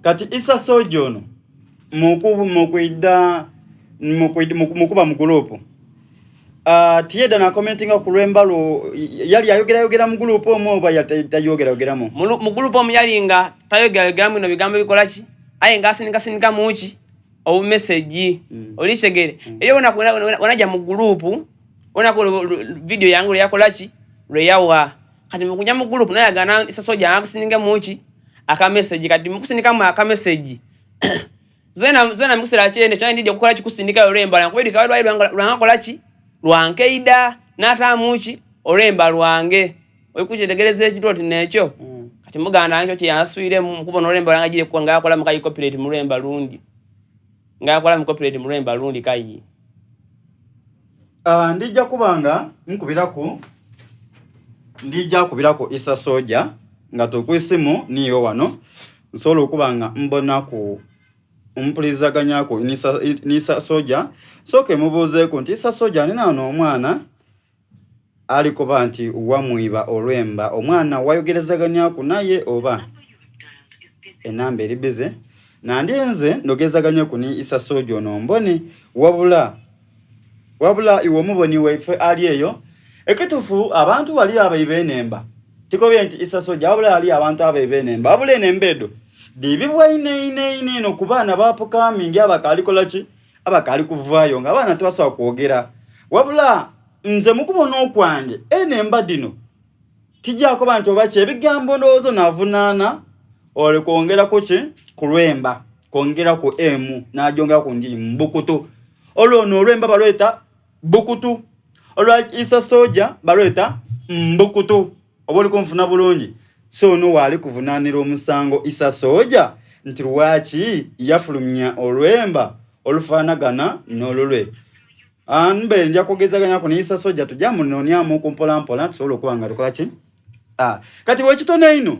kati Issa Soja ono mukuba mu group tiyeda na commentinga ku lwembalo yali ayogera mu group omwo oba yatayogera mu group omwo yali nga tayogera mu bigambo bikola ki aye ngasinika muki o message olishegere eyo wanaja mu group ona ko video yangu yakola ki lweyawa kati mukunya mu group naye agana Issa Soja akusininga muki aka message kati mukusinika mu aka message zena mkusira chene chani ndije kukola kikusindika olemba nakwedi kawadwa lwangakola ki lwankeida nata muki olemba lwange oyikujetegereze ekitoti nekyo kati muganda ancho kyaswire mukubona olemba langajire kwa ngakola mukayi copyright mulemba lundi ngakola mu copyright mulemba lundi kayi ndijja kubanga ndijja kubirako Issa Soja nga tokwisimu niyo wano nsolo kubanga mbona ku umpulizaganyako Issa Soja soke mubuzeeko nti Issa Soja nino omwana aliko banti wamwiba olwemba omwana wayogerezaganyako naye oba enamba eri bize nandi nze ndogezaganyako ni Issa Soja ono mbone wabula iwo muboni waife ali eyo ekitufu abantu bali abayibe nemba tikobye nti Issa Soja wabula ali abantu abayibe nemba abule nembedo dibibwa ine no kubana bapuka mingi abakaliko ki abakali kuvayo nga bana twaswa kwogera wabula nze mukubona okwange enemba dino tijako bantu bache ebigambo ndozo navunana ole kwongera kuki kulwemba kwongera ku emu najonga ku ndi mbukutu olono olwemba balweta bukutu olwa Issa Soja balweta mbukutu oboli konfuna bulungi so no wali kuvunanira omusango Issa Soja nti lwaki yafulumya olwemba olufanagana n'olulwe anbe nja kugezaganya ko ni Issa Soja tujamu nonyamu kumpola mpola tusobola kubanga lukola ki kati wekitone ino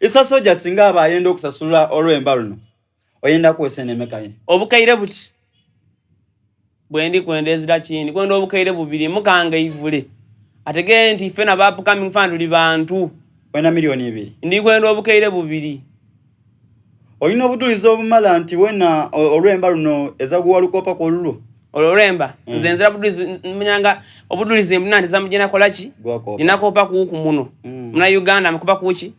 Issa Soja singa abayenda okusasula olwemba luno oyenda kwesene mekaye obukaire buti bwendi kwendezira chini kwenda obukaire bubiri mukanga ivule atege nti fena bapu coming fund bantu wena milioni 2 ndi kwenda obukaire bubiri oyina obudulizo obumala nti wena olwemba luno ezaguwa lukopa ko lulu olwemba nzenzera budulizo mnyanga obudulizo mbunandi zamujena kolaki jina kopa ku muno muna Uganda mkupa kuchi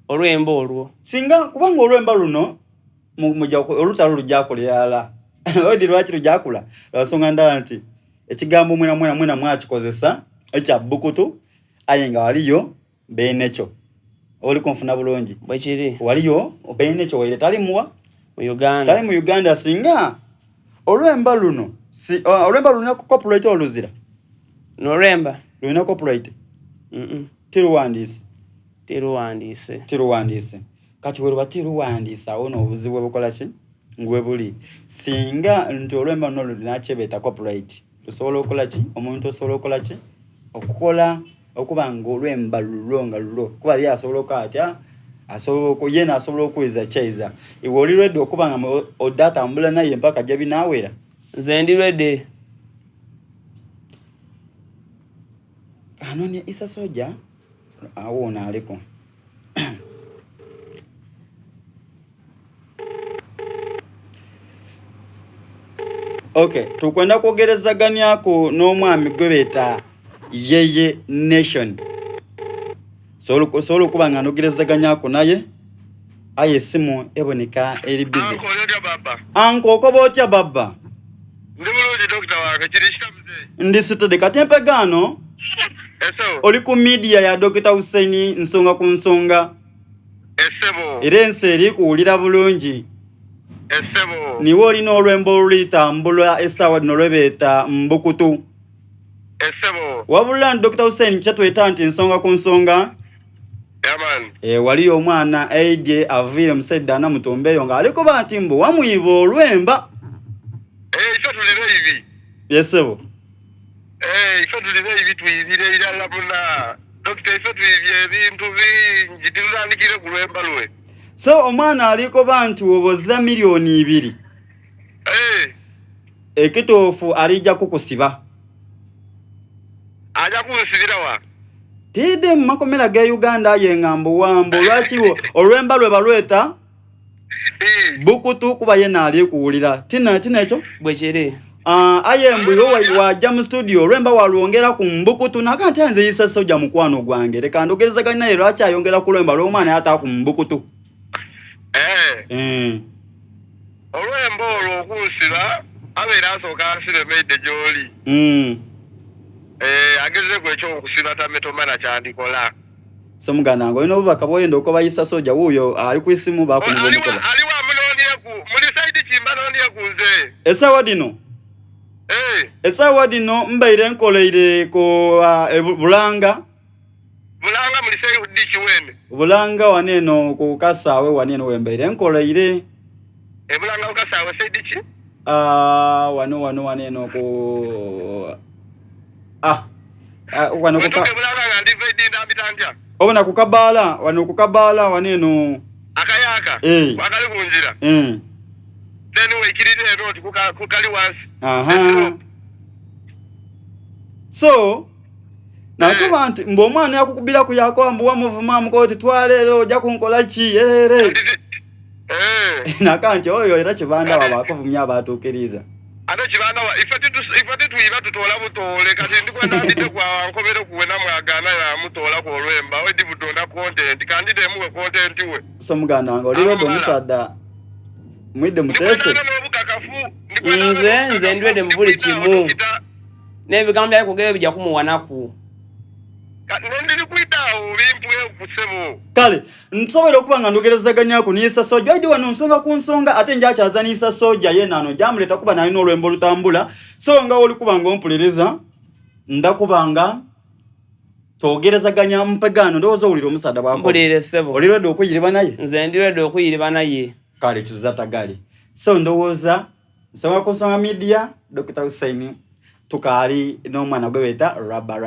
olwemba olwo singa kubanga olwemba luno mujja olutalo lujja kulyala odi lwaki lujakula lwasonga ndala nti ekigambo mwena mwakikozesa ekya bukutu ayenga waliyo benecho oli konfuna bulungi bwekiri waliyo benecho wele tali muwa mu Uganda singa olwemba luno olwemba luno copyright oluzira nolwemba luno copyright tiruwandise kati wele batiruwandisa ono obuzibu bukola ki ngwe buli singa nti olwemba luno lunachebeta copyright tusobola okola ki omuntu osobola okola ki okukola okubanga olwemba lulonga lulo kuba ya asobola okatya asobola okuyena asobola okuiza chaiza iwe oli ready okubanga odata mbula naye mpaka jabi nawera nze ndi ready anoni Issa Soja awona aliko okay tukwenda kwogerezaganyako n'omwami gwebeta Yeye Nation solo kubanga nogerezaganyako naye aye simu eboneka eri busy anko okobotya baba ndi mulungi doctor wake kirishika mzee ndi sitode katempe gano oli ku media ya Dr. Hussein nsonga ku nsonga irense eri kuwulira bulungi niwe olina olwemba oluyitambula esawa dino lwebeta mbukutu wabula Dr. Hussein kyatweta nti nsonga ku nsonga waliyo omwana aidye avire musedda na mutombeyo nga aliko banti mbu wamwiba olwemba ife tulire hivi yesebo ife tulire hivi tuyibire irala buna Dr. ife tuyibye ebintu bingi tulandikire ku lwemba lwe so omwana aliko bantu oboza milioni 2 ekitofu alija kukusiba aja kunsibira wa tide makomera ga Uganda yengambo wambo lwachiwo olwemba lwe balweta Bukutu kuba yena ali kuwulira tina ekyo bwekiri aye mbuyo wajja mu studio lwemba walwongera ku mbukutu nakati anze Issa Sojja mukwano gwange leka ndogerezaganya naye lwaki ayongera ku lwemba lw'omwana yata ku mbukutu olwemba olwo okunsira abeera asooka asire meide gy'oli ageze ku ekyo okusiba tametomana kyandikola so muganda ngo olina obubaka bwoyenda okoba Issa Sojja wuuyo ali ku isimu bakuliza omukoba ali wa munonyeku muli saidi kimba nonyeku nze esawa dino mbaire nkoleire ko Bulanga muli saidi kiwene Bulanga waneno ku Kasawe waneno wembaire nkoleire Bulanga Kasawe saidi ki wano waneno ko wano ku Bulanga ngandi vaidi ndabitanja obona ku Kabala waneno akayaka wakali kunjira then we kirire road kukali wansi so nakuba nti mb'omwana yakukubira ku yako mbuwa muvuma mukoti twalero ojja kunkola ki nakanti oyo era kibanda babakuvumya abatuukiriza ate kibanda ifate tuyiba tutola butole kati ndikwenda ndite kwa nkobere kuwena mwagana ya mutola ku olwemba wedi butonda content kandi demuwe content we so muganda ngo liro do musada mwide mutese nze ndwede mbuli kimu n'ebigambo byali kugera bijja kumuwanaku nendiri kwitawo bimpuye kusebo kale nsobera okuba nga ndogerezaganya ku Issa Sojja odi wano nsonga ku nsonga ate njakyaza Issa Sojja yenano jamuleta kuba nayo n'olwembo lutambula so nga oli kuba nga ompuliriza ndakubanga togerezaganya mpegano ndowooza owulira omusada bwako mpulire sebo olirede okuyiriba naye nze ndirede okuyiriba naye kale tuzatagali so ndowooza nsonga ku nsonga media Dr. Hussein tukali n'omwana gwe beta raba